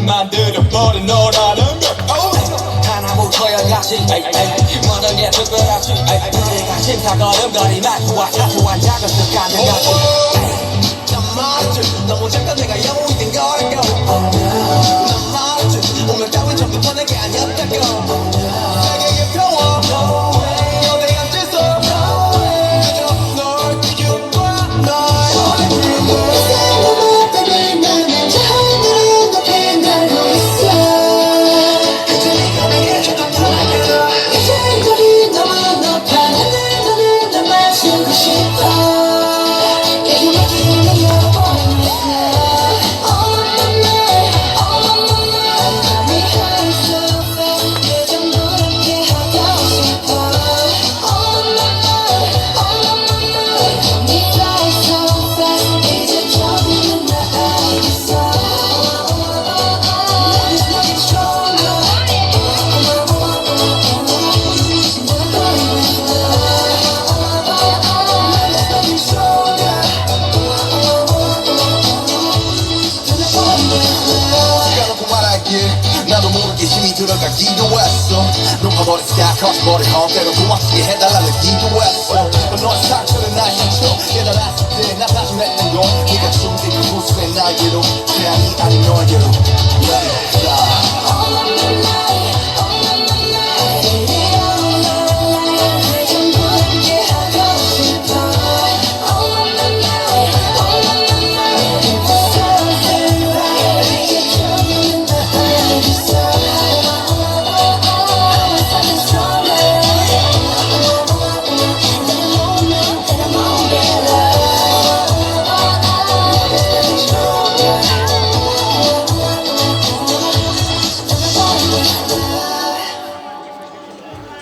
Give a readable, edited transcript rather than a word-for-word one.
만들어버린 너라는 걸 하나무 커여가지 모든 게 특별하지 내가 심사걸음거리만 좋아 사소한 작은 습관들 같이 난 말이지 너무 잠깐 내가 영웅이 된 걸까 난 말이지 운명 따윈 처음부터 내게 아니었다고 내게 평화 너내 앉아서 그저 널 기운과 널 나도 모르게 힘이 들어가기도 했어 높아버린 스카 커져버린 헛대로 고맙게 해달라는 기도했어 너의 상처는 날 상처 깨달았을 때 나 다짐했던 건 네가 준비 그 모습의 날개로 태양이 아닌 너에게로